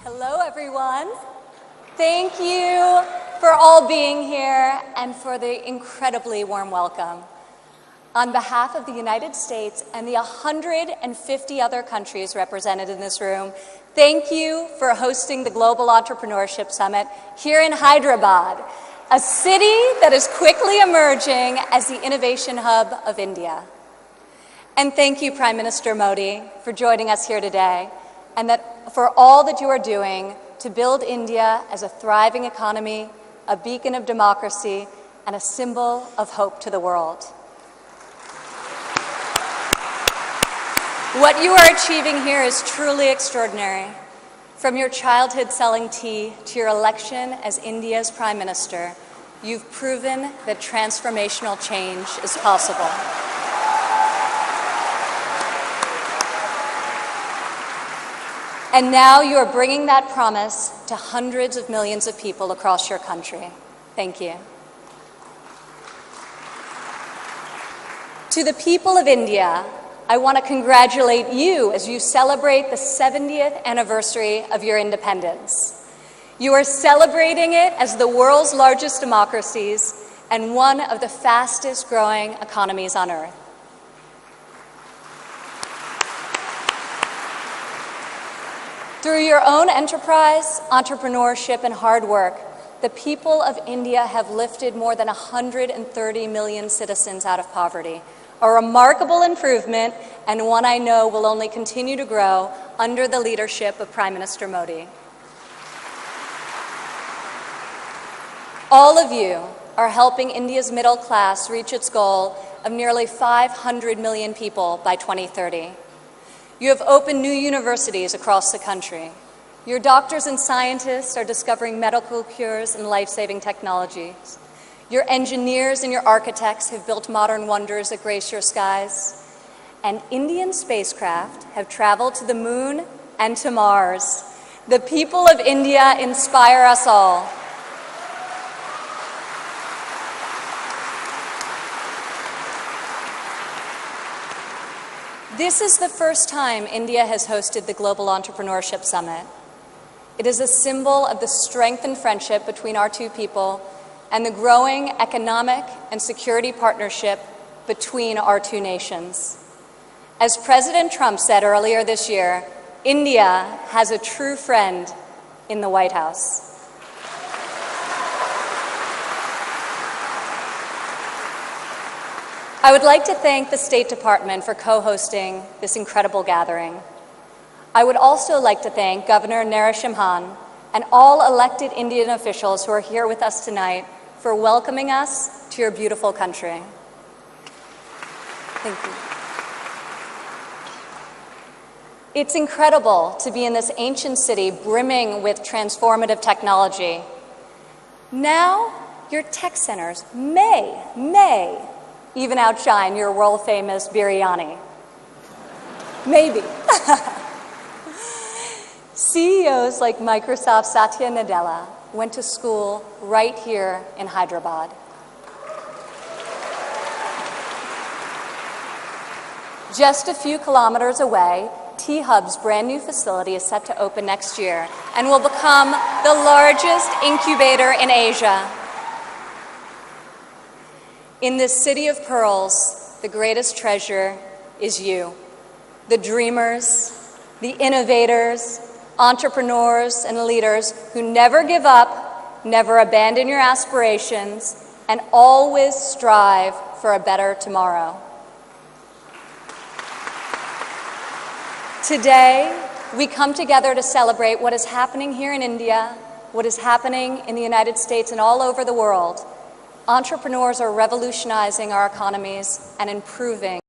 Hello, everyone. Thank you for all being here and for the incredibly warm welcome. On behalf of the United States and the 150 other countries represented in this room, thank you for hosting the Global Entrepreneurship Summit here in Hyderabad, a city that is quickly emerging as the innovation hub of India. And thank you, Prime Minister Modi, for joining us here today, and for all that you are doing to build India as a thriving economy, a beacon of democracy, and a symbol of hope to the world. What you are achieving here is truly extraordinary. From your childhood selling tea to your election as India's Prime Minister, you've proven that transformational change is possible. And now you are bringing that promise to hundreds of millions of people across your country. Thank you. To the people of India, I want to congratulate you as you celebrate the 70th anniversary of your independence. You are celebrating it as the world's largest democracies and one of the fastest growing economies on earth. Through your own enterprise, entrepreneurship, and hard work, the people of India have lifted more than 130 million citizens out of poverty, a remarkable improvement and one I know will only continue to grow under the leadership of Prime Minister Modi. All of you are helping India's middle class reach its goal of nearly 500 million people by 2030. You have opened new universities across the country. Your doctors and scientists are discovering medical cures and life-saving technologies. Your engineers and your architects have built modern wonders that grace your skies. And Indian spacecraft have traveled to the moon and to Mars. The people of India inspire us all. This is the first time India has hosted the Global Entrepreneurship Summit. It is a symbol of the strength and friendship between our two people and the growing economic and security partnership between our two nations. As President Trump said earlier this year, India has a true friend in the White House. I would like to thank the State Department for co-hosting this incredible gathering. I would also like to thank Governor Narasimhan and all elected Indian officials who are here with us tonight for welcoming us to your beautiful country. Thank you. It's incredible to be in this ancient city brimming with transformative technology. Now, your tech centers may even outshine your world-famous biryani. Maybe. CEOs like Microsoft's Satya Nadella went to school right here in Hyderabad. Just a few kilometers away, T-Hub's brand new facility is set to open next year and will become the largest incubator in Asia. In this city of pearls, the greatest treasure is you, the dreamers, the innovators, entrepreneurs, and leaders who never give up, never abandon your aspirations, and always strive for a better tomorrow. Today, we come together to celebrate what is happening here in India, what is happening in the United States and all over the world. Entrepreneurs are revolutionizing our economies and improving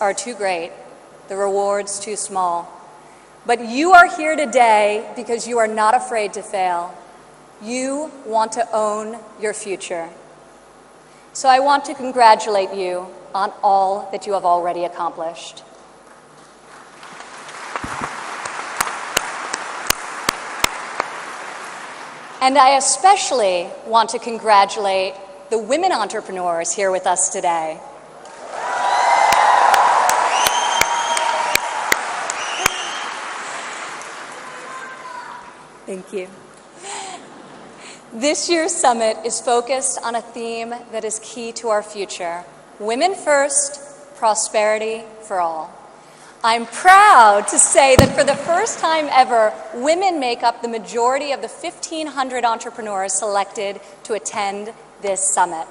are too great. the rewards too small. But you are here today because you are not afraid to fail. You want to own your future. So I want to congratulate you on all that you have already accomplished. And I especially want to congratulate the women entrepreneurs here with us today. Thank you. This year's summit is focused on a theme that is key to our future: women first, prosperity for all. I'm proud to say that for the first time ever, women make up the majority of the 1,500 entrepreneurs selected to attend this summit.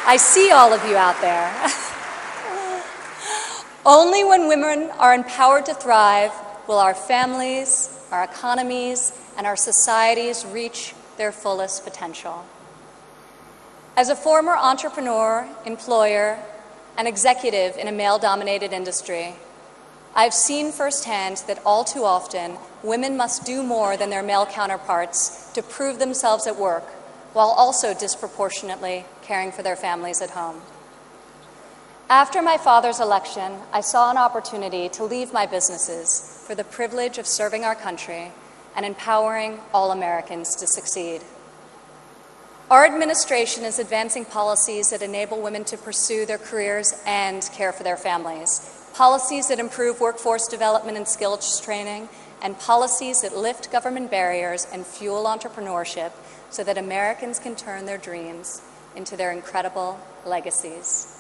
I see all of you out there. Only when women are empowered to thrive will our families, our economies, and our societies reach their fullest potential. As a former entrepreneur, employer, and executive in a male-dominated industry, I've seen firsthand that all too often, women must do more than their male counterparts to prove themselves at work, while also disproportionately caring for their families at home. After my father's election, I saw an opportunity to leave my businesses for the privilege of serving our country and empowering all Americans to succeed. Our administration is advancing policies that enable women to pursue their careers and care for their families, policies that improve workforce development and skills training, and policies that lift government barriers and fuel entrepreneurship so that Americans can turn their dreams into their incredible legacies.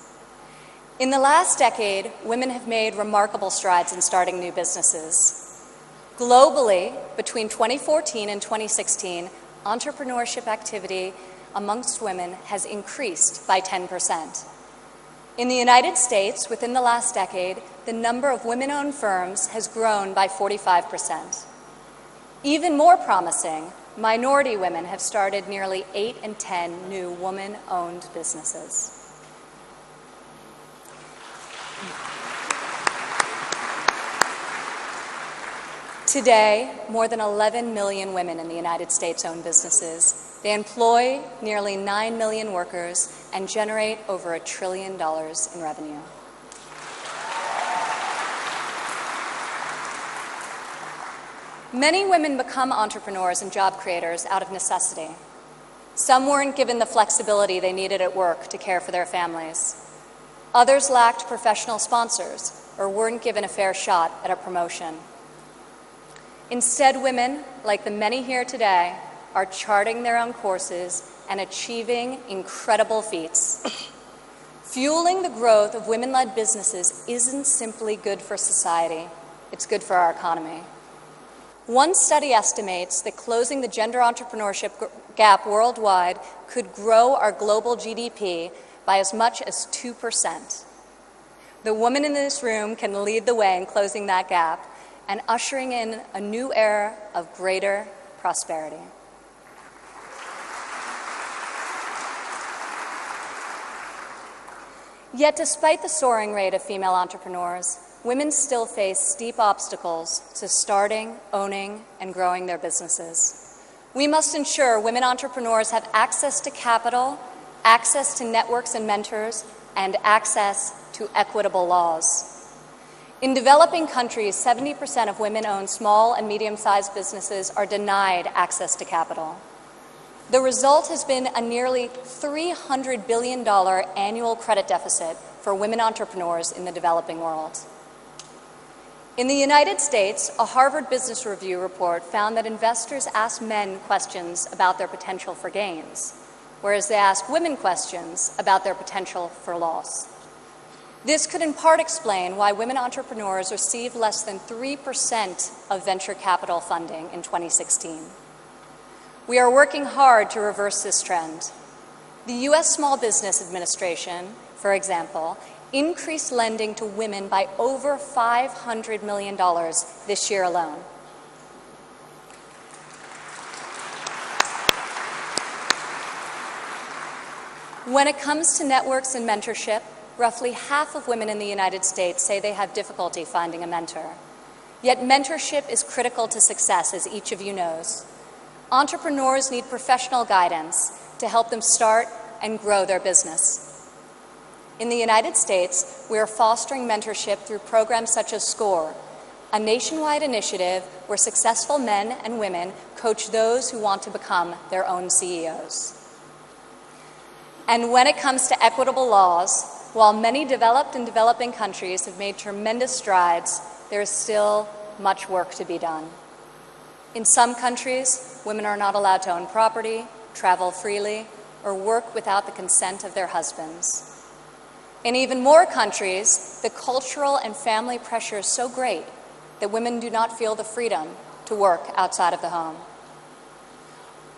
In the last decade, women have made remarkable strides in starting new businesses. Globally, between 2014 and 2016, entrepreneurship activity amongst women has increased by 10%. In the United States, within the last decade, the number of women-owned firms has grown by 45%. Even more promising, minority women have started nearly 8 in 10 new woman-owned businesses. Today, more than 11 million women in the United States own businesses. They employ nearly 9 million workers and generate over $1 trillion in revenue. Many women become entrepreneurs and job creators out of necessity. Some weren't given the flexibility they needed at work to care for their families. Others lacked professional sponsors or weren't given a fair shot at a promotion. Instead, women, like the many here today, are charting their own courses and achieving incredible feats. Fueling the growth of women-led businesses isn't simply good for society, it's good for our economy. One study estimates that closing the gender entrepreneurship gap worldwide could grow our global GDP by as much as 2%. The women in this room can lead the way in closing that gap and ushering in a new era of greater prosperity. Yet despite the soaring rate of female entrepreneurs, women still face steep obstacles to starting, owning, and growing their businesses. We must ensure women entrepreneurs have access to capital, access to networks and mentors, and access to equitable laws. In developing countries, 70% of women-owned small and medium-sized businesses are denied access to capital. The result has been a nearly $300 billion annual credit deficit for women entrepreneurs in the developing world. In the United States, a Harvard Business Review report found that investors ask men questions about their potential for gains, whereas they ask women questions about their potential for loss. This could in part explain why women entrepreneurs received less than 3% of venture capital funding in 2016. We are working hard to reverse this trend. The U.S. Small Business Administration, for example, increased lending to women by over $500 million this year alone. When it comes to networks and mentorship, roughly half of women in the United States say they have difficulty finding a mentor. Yet mentorship is critical to success, as each of you knows. Entrepreneurs need professional guidance to help them start and grow their business. In the United States, we are fostering mentorship through programs such as SCORE, a nationwide initiative where successful men and women coach those who want to become their own CEOs. And when it comes to equitable laws, while many developed and developing countries have made tremendous strides, there is still much work to be done. In some countries, women are not allowed to own property, travel freely, or work without the consent of their husbands. In even more countries, the cultural and family pressure is so great that women do not feel the freedom to work outside of the home.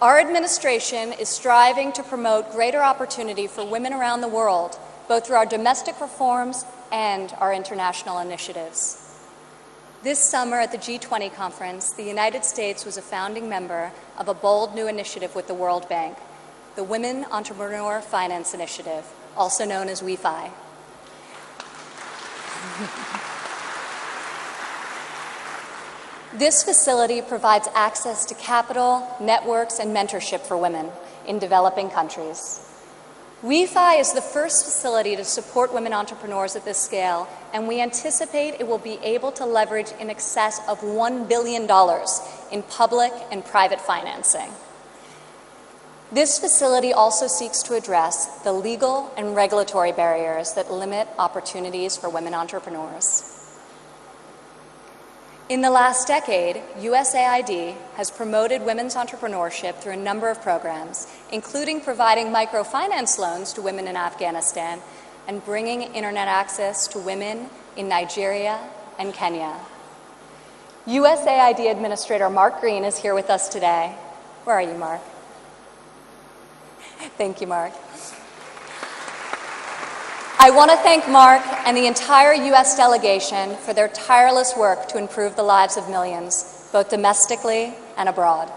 Our administration is striving to promote greater opportunity for women around the world, both through our domestic reforms and our international initiatives. This summer at the G20 conference, the United States was a founding member of a bold new initiative with the World Bank, the Women Entrepreneur Finance Initiative, also known as WEFI. This facility provides access to capital, networks, and mentorship for women in developing countries. WEFI is the first facility to support women entrepreneurs at this scale, and we anticipate it will be able to leverage in excess of $1 billion in public and private financing. This facility also seeks to address the legal and regulatory barriers that limit opportunities for women entrepreneurs. In the last decade, USAID has promoted women's entrepreneurship through a number of programs, including providing microfinance loans to women in Afghanistan and bringing internet access to women in Nigeria and Kenya. USAID Administrator Mark Green is here with us today. Where are you, Mark? Thank you, Mark. I want to thank Mark and the entire U.S. delegation for their tireless work to improve the lives of millions, both domestically and abroad.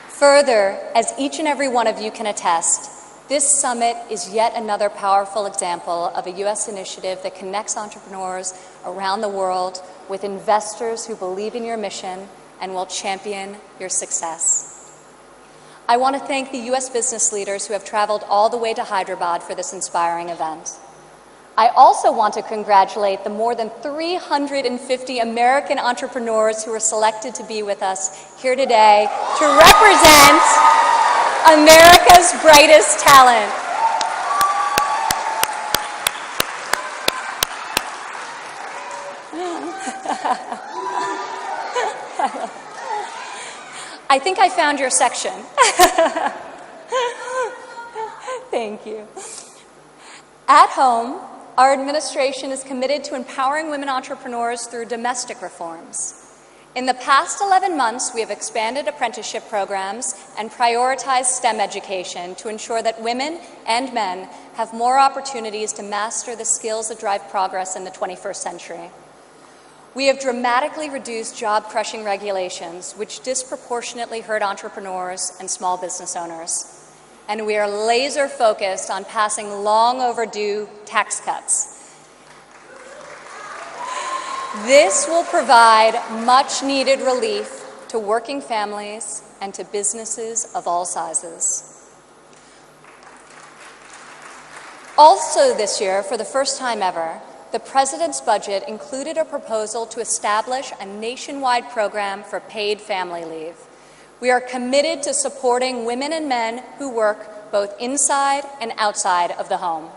Further, as each and every one of you can attest, this summit is yet another powerful example of a U.S. initiative that connects entrepreneurs around the world with investors who believe in your mission and will champion your success. I want to thank the U.S. business leaders who have traveled all the way to Hyderabad for this inspiring event. I also want to congratulate the more than 350 American entrepreneurs who were selected to be with us here today to represent America's brightest talent. I think I found your section. Thank you. At home, our administration is committed to empowering women entrepreneurs through domestic reforms. In the past 11 months, we have expanded apprenticeship programs and prioritized STEM education to ensure that women and men have more opportunities to master the skills that drive progress in the 21st century. We have dramatically reduced job-crushing regulations, which disproportionately hurt entrepreneurs and small business owners. And we are laser-focused on passing long-overdue tax cuts. This will provide much-needed relief to working families and to businesses of all sizes. Also this year, for the first time ever, the President's budget included a proposal to establish a nationwide program for paid family leave. We are committed to supporting women and men who work both inside and outside of the home.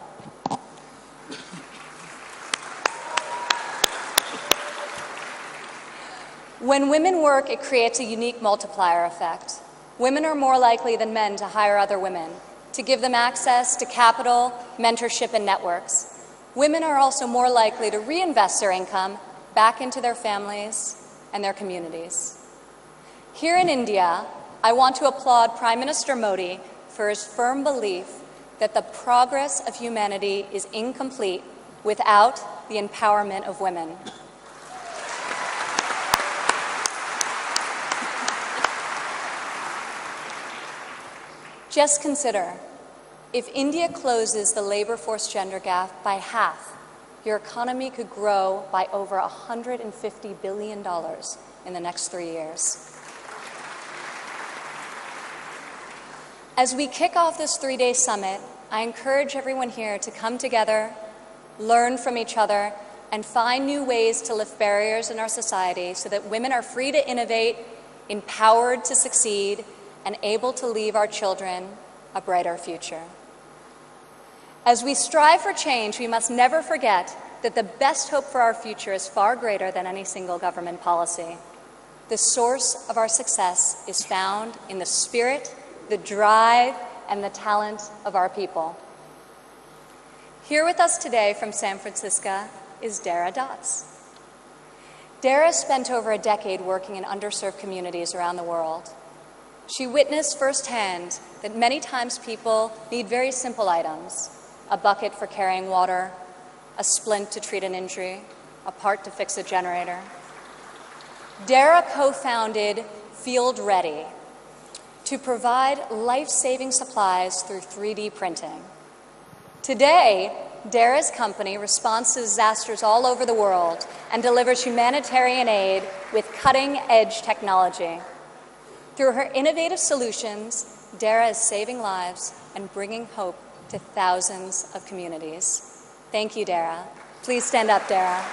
When women work, it creates a unique multiplier effect. Women are more likely than men to hire other women, to give them access to capital, mentorship, and networks. Women are also more likely to reinvest their income back into their families and their communities. Here in India, I want to applaud Prime Minister Modi for his firm belief that the progress of humanity is incomplete without the empowerment of women. Just consider, if India closes the labor force gender gap by half, your economy could grow by over $150 billion in the next 3 years. As we kick off this 3-day summit, I encourage everyone here to come together, learn from each other, and find new ways to lift barriers in our society so that women are free to innovate, empowered to succeed, and able to leave our children a brighter future. As we strive for change, we must never forget that the best hope for our future is far greater than any single government policy. The source of our success is found in the spirit, the drive, and the talent of our people. Here with us today from San Francisco is Dara Dotz. Dara spent over a decade working in underserved communities around the world. She witnessed firsthand that many times people need very simple items: a bucket for carrying water, a splint to treat an injury, a part to fix a generator. Dara co-founded Field Ready to provide life-saving supplies through 3D printing. Today, Dara's company responds to disasters all over the world and delivers humanitarian aid with cutting-edge technology. Through her innovative solutions, Dara is saving lives and bringing hope to thousands of communities. Thank you, Dara. Please stand up, Dara.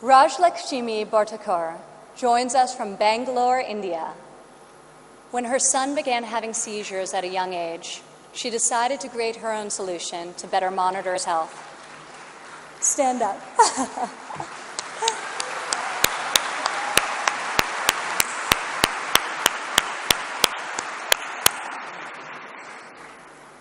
Rajlakshmi Bhartakar joins us from Bangalore, India. When her son began having seizures at a young age, she decided to create her own solution to better monitor his health. Stand up.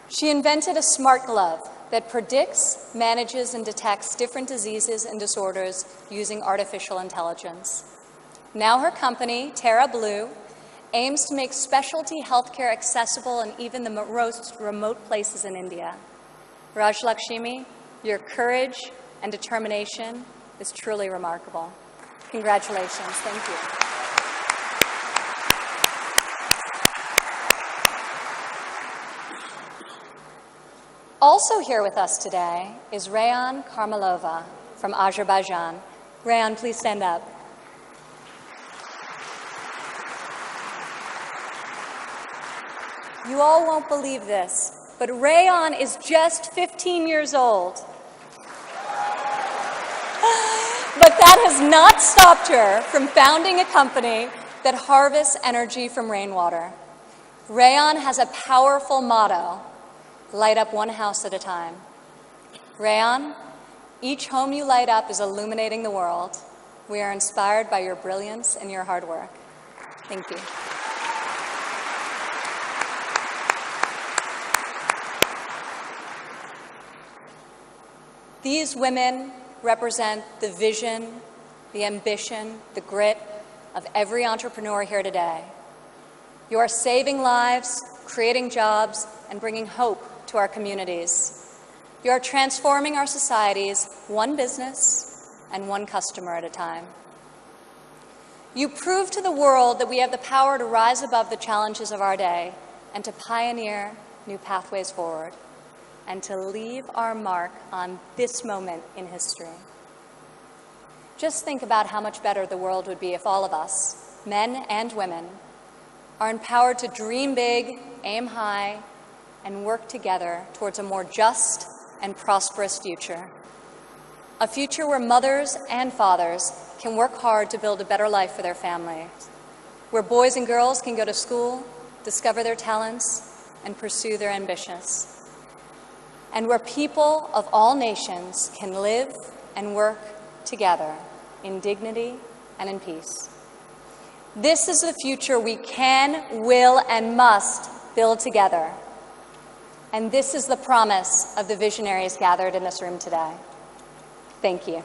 She invented a smart glove that predicts, manages, and detects different diseases and disorders using artificial intelligence. Now her company, Terra Blue, aims to make specialty healthcare accessible in even the most remote places in India. Rajlakshmi, your courage and determination is truly remarkable. Congratulations. Thank you. Also here with us today is Rayan Karmalova from Azerbaijan. Rayan, please stand up. You all won't believe this, but Rayan is just 15 years old. But that has not stopped her from founding a company that harvests energy from rainwater. Rayan has a powerful motto: light up one house at a time. Rayan, each home you light up is illuminating the world. We are inspired by your brilliance and your hard work. Thank you. These women represent the vision, the ambition, the grit of every entrepreneur here today. You are saving lives, creating jobs, and bringing hope to our communities. You are transforming our societies one business and one customer at a time. You prove to the world that we have the power to rise above the challenges of our day and to pioneer new pathways forward and to leave our mark on this moment in history. Just think about how much better the world would be if all of us, men and women, are empowered to dream big, aim high, and work together towards a more just and prosperous future. A future where mothers and fathers can work hard to build a better life for their families, where boys and girls can go to school, discover their talents, and pursue their ambitions, and where people of all nations can live and work together in dignity and in peace. This is the future we can, will, and must build together. And this is the promise of the visionaries gathered in this room today. Thank you.